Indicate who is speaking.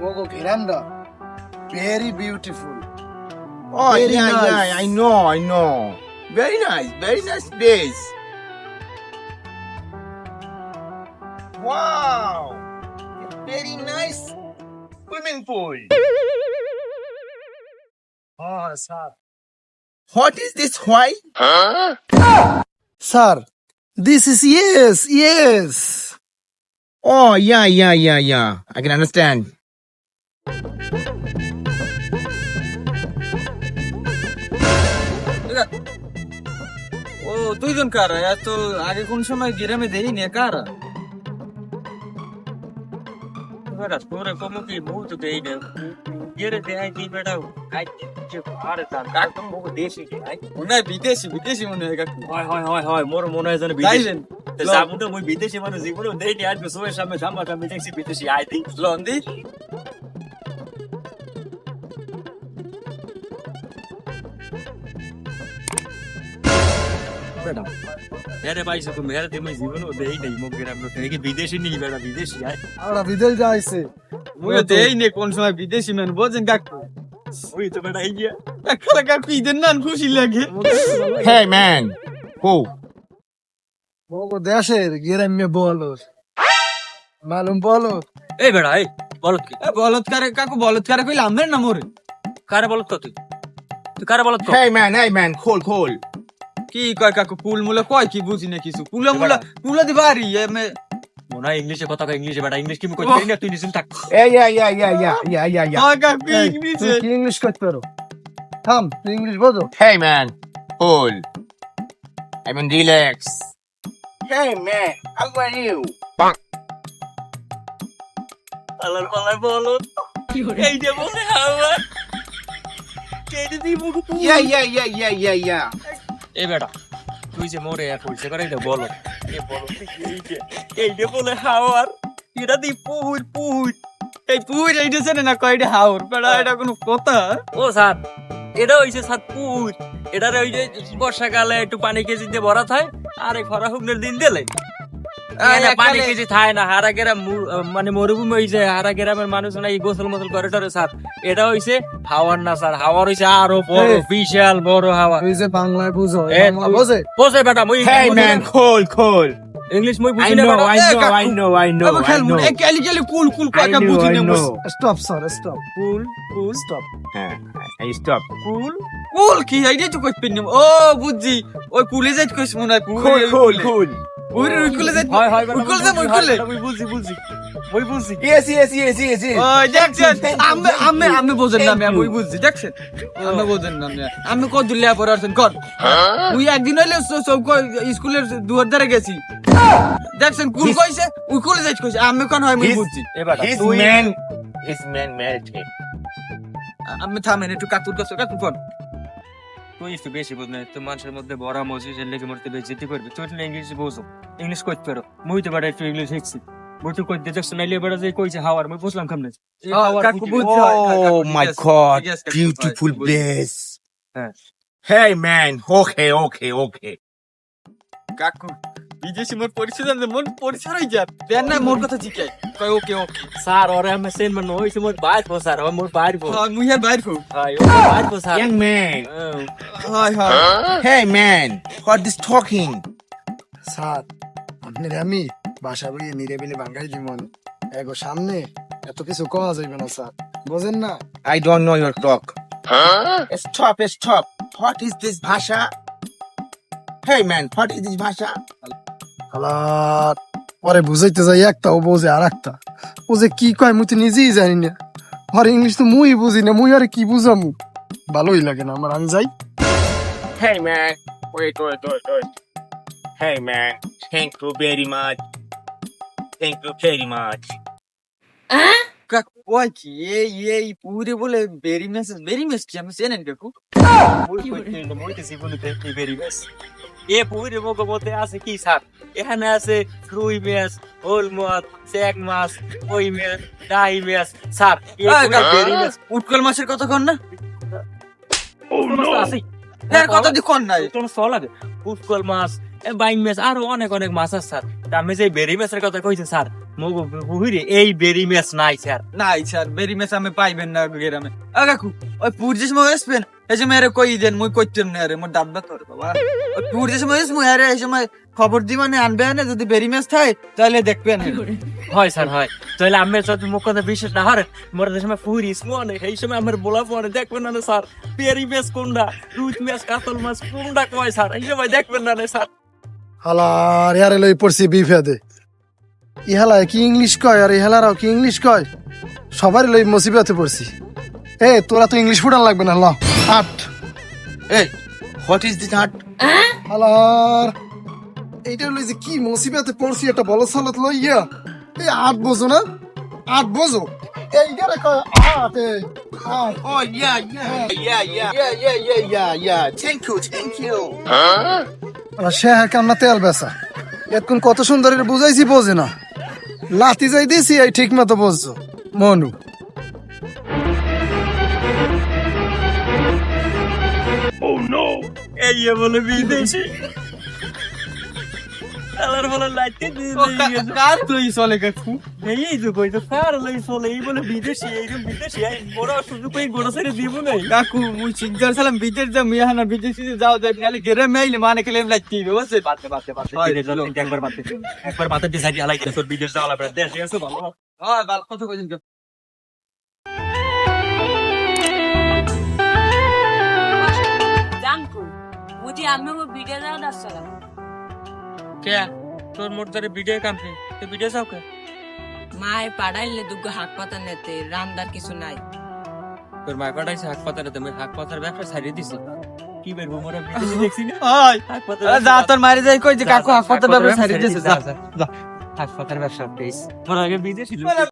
Speaker 1: Mogo Kiranda. Very beautiful.
Speaker 2: Oh,
Speaker 1: Very
Speaker 2: yeah,
Speaker 1: nice.
Speaker 2: yeah, I know. Very nice place. Wow, very nice swimming pool.
Speaker 1: Oh, sir.
Speaker 2: What is this? Why?
Speaker 1: Sir, this is yes.
Speaker 2: Oh, yeah. I can understand.
Speaker 3: ও দুইজন কারা এত আগে কোন সময় গ্রামে দেখিনি কারা বেটা তোরে কমো কি বহুত দেই না গেরে দেই দি বেটা আই যে আরে তার কাকম বহু দেশি কি আই মনে হয় বিদেশি মনে হয় কাকু
Speaker 4: হয় মোর মনে হয় যেন বিদেশি
Speaker 3: তাইলেন
Speaker 4: যাবো তো মই বিদেশি মানুষ জীবনে দেইনি আজ সোয়ের সামনে সামনে দেখছি বিদেশি আই দি
Speaker 3: লন্দি
Speaker 4: বেটা এরে পাইছো তুমি এরে তুমি জীবনে দেই নাই মোক গ্রাম থেকে বিদেশি নি বেটা বিদেশি আই
Speaker 1: আমরা বিদেশ যাইছে
Speaker 3: মুই দেই নে কোন সময় বিদেশি মান বোঝেন কাকু
Speaker 4: ওই তো বেটা ইয়া
Speaker 3: একলা কাকু ইদের নান খুশি লাগে
Speaker 2: Hey, man. Who?
Speaker 1: Mogo দেশের গ্রামে বলদ মালুম বলদ
Speaker 4: এই বেটা এই বলত কি
Speaker 3: বলৎকারে কাকু বলৎকারে কইলে আমদের না মোরে
Speaker 4: কারে বলত তুই তুই কারে বলত
Speaker 2: Hey, man. Cool.
Speaker 3: কি কয় কাকু কুল মুলা কয় কি বুঝি না কিছু কুলা দি বাড়ি এমে
Speaker 4: মনে হয় ইংলিশে কথা কয় ইংলিশে বেটা ইংলিশ কি মই কইতে না তুই নিছিস থাক
Speaker 2: Yeah.
Speaker 3: হয় কাকু ইংলিশে
Speaker 1: তুই কি ইংলিশ করতে পারো থাম তুই ইংলিশ বোঝো
Speaker 2: Hey, man. Cool. I mean, relax. Hey, man. How are you?
Speaker 4: আলার পালার বলত এই যে বলে হাওয়া কেটে দি মুখ
Speaker 2: Yeah.
Speaker 4: এ বেটা তুই যে মোরে এক হইছে করে এটা বলো এ বলো এই যে বলে হাওয়ার এটা দি পুহুর
Speaker 3: এই পুই এইটা জানে না কয়টা হাওর বেড়া এটা কোনো কথা
Speaker 4: ও স্যার এটা হইছে স্যার পুহুর এটারে ওই যে বর্ষাকালে একটু পানি কেজি দিয়ে ভরা থাকে আর এই খরা হুগনের দিন দিলে পানি কেজি থাকে না হারা গ্রাম মানে মরুভূমি হইছে হারা গ্রামের মানুষ না এই গোসল মোসল করে টরে স্যার এটা হইছে হাওয়ার না স্যার হাওয়ার হইছে আরো বড় বিশাল বড় হাওয়া
Speaker 1: তুই যে বাংলায় বুঝো
Speaker 4: এ,
Speaker 1: বাংলা বোঝে
Speaker 4: বসে বেটা মই
Speaker 2: Hey, man. Cool.
Speaker 4: ইংলিশ মই
Speaker 2: I
Speaker 4: বুঝি না
Speaker 2: know.
Speaker 4: বেটা
Speaker 3: আবার খেল মনে কেলি কুল কয় কা বুঝি না মোর
Speaker 1: stop sir stop
Speaker 4: cool
Speaker 1: stop
Speaker 2: I stop.
Speaker 3: Cool কি আইডিয়া তো কইতে নিম ও বুঝি ওই কুলে যাইত কইছ মনে হয়
Speaker 2: Cool.
Speaker 3: ওই কুলে যাইত
Speaker 4: হয় হয়
Speaker 3: ওই কুলে যা মই কুলে
Speaker 4: মই বুঝি
Speaker 2: Yes.
Speaker 3: ওই দেখছেন আমি বোঝেন না আমি ওই বুঝছি দেখছেন আমি বোঝেন না আমি কত দূর লেয়া পড়াছেন কর ওই একদিন হইলে চৌক স্কুলের দুয়ার ধারে গেছি দেখছেন কুল কইছে ওই কুলে যাইত কইছে আমি কোন হয় মই বুঝছি
Speaker 4: এবার
Speaker 2: His man married him.
Speaker 3: আমি থামেন একটু কাকুর কাছে কাকুর কোন
Speaker 4: তুই একটু বেশি বুঝ না তো মানুষের মধ্যে বড় মজুস এর লেগে মরতে বেশি করবে তুই না ইংলিশ বোঝো ইংলিশ কইতে পারো মুই তো বেটা একটু ইংলিশ শিখছি মুই তো কইতে দেখছ না লে বেটা যে কইছে হাওয়ার মুই বুঝলাম কেমনে
Speaker 3: কাকু বুঝছি
Speaker 2: Oh my God, beautiful place. Hey, man. Okay.
Speaker 3: কাকু বিদেশি মোর পরিচয় জানলে মোর পরিচয় হই যা দেন না মোর কথা জিজ্ঞাসা কয় ওকে
Speaker 4: স্যার ওরে আমি সেন মান হইছে মোর বাইর ফো স্যার মোর বাইর ফো
Speaker 3: হ্যাঁ মুই আর বাইর হই
Speaker 4: হাই ও বাইর ফো স্যার
Speaker 2: Young man.
Speaker 3: হয়
Speaker 2: Hey, man. What is talking?
Speaker 1: Sir আপনি আমি বাসা বইয়ে নিরেবিলি বাঙ্গাই জীবন এগো সামনে এত কিছু কওয়া যাইবে না স্যার বোঝেন না
Speaker 2: I don't know your talk. Stop. What is this bhasha? Hey, man. What is this bhasha?
Speaker 1: হালাত পরে বুঝাইতে যাই একটা ও বোঝে আর একটা ও যে কি কয় মুই তো নিজেই জানি না আর ইংলিশ তো মুই বুঝি না মুই আর কি বুঝামু ভালোই লাগে না আমার আমি যাই
Speaker 2: Hey, man. Wait. Hey, man. Thank you very much.
Speaker 3: কাকু ওই কি এই পুরে বলে বেরি মেসেজ কি আমি চেনেন কাকু
Speaker 4: মুই কইতে মুই তো জীবনে দেখি ভেরি বেস এ পুরে মগ মতে আছে কি স্যার এখানে আছে রুই মাছ হোল মাছ চেক মাছ কই মাছ ডাই মাছ স্যার ভেরি বেস
Speaker 3: উটকল মাছের কথা কন না
Speaker 4: আছে
Speaker 3: এর কথা দি কোন নাই
Speaker 4: তোমার সল লাগে উটকল মাছ বাইং মাছ আরো অনেক মাছ আছে স্যার আমি যে ভেরি মাছের কথা কইছি স্যার মগো বুহিরে এই বেরি ম্যাচ নাই স্যার
Speaker 3: নাই স্যার বেরি মেস আমি পাইবেন না গ্রামে কাকু ওই পুরজিস মই আসবেন এই সময় আরে কই দেন মই কইতেম না রে মোর দাঁত ব্যথা করে বাবা ওই পুরজিস মই আস মই আরে এই সময় খবর দি মানে আনবে না যদি বেরি মেস থাকে তাহলে দেখবেন
Speaker 4: হয় স্যার হয় তাহলে আমি যদি মুখ কথা বিশেষ না হারে মোর যে সময় ফুরিস মনে এই সময় আমার বলা পরে দেখবেন না স্যার বেরি ম্যাচ কোনটা রুট ম্যাচ কাতল মাছ কোনটা কয় স্যার এই সময় দেখবেন না স্যার
Speaker 1: হালার ইয়ারে লই পড়ছি বিফেদে ইহালা কি ইংলিশ কয় আর ইহালারাও কি ইংলিশ কয় সবারই লই মুসিবতে পড়ছি এ তোরা তো ইংলিশ ফুটান লাগবে না ল আট
Speaker 2: Hey, what is this heart?
Speaker 1: হালার এইটা লই যে কি মুসিবতে পড়ছি একটা বলো সালত লইয়া এই আট বোঝো না আট বোঝো এইটারে কয় আট আট
Speaker 2: Oh, yeah. Thank you.
Speaker 1: আর সে কান্না তেল বেচা এখন কত সুন্দর এটা বুঝাইছি বোঝে না লাতি যাই দিছি এই ঠিক মতো বুঝছো মনু
Speaker 4: এই বলে বিদেশি আলার বলে লাইতে দিয়ে গেছে
Speaker 3: কার তুই চলে কাকু
Speaker 4: এই যে কই তো কার লই চলে এই বলে বিদেশি এইরকম বিদেশি আই বড় সুযোগ পাই গোড়া ছেড়ে দিব নাই
Speaker 3: কাকু মুই চিন্তা সালাম বিদেশ যা মিয়ানা বিদেশি যাও যাই নালে গ্রামে আইলে মানে কেলেম লাগতি বুঝছেন
Speaker 4: বাতে একবার বাতে ডিসাইড আলাই তোর বিদেশ যাওয়া লাগবে দেশে আছে ভালো
Speaker 3: হয় ভালো কথা কইছেন
Speaker 5: জানকু বুঝি আমি ও ভিডিও দাও দাসলাম
Speaker 4: কে তোর মোর ধরে ভিডিও কামপি তুই ভিডিও যাও কে
Speaker 5: মায় পাড়াইলে দুগো হাক পাতা নেতে রামদার কিছু নাই
Speaker 4: তোর মাই পাঠাইছে হাক পাতারে তুমি হাক পাতার ব্যবসা ছাড়িয়ে দিছি কি বেরবো মোরা বিদেশে দেখছি না
Speaker 3: হয়
Speaker 4: হাক পাতার
Speaker 3: যা তোর মারি যাই কই যে কাকু হাসপাতাল ব্যবস্থা ছাড়িয়ে দিয়েছে যা
Speaker 4: হাসপাতাল ব্যবসা প্লিজ মোর আগে বিদেশি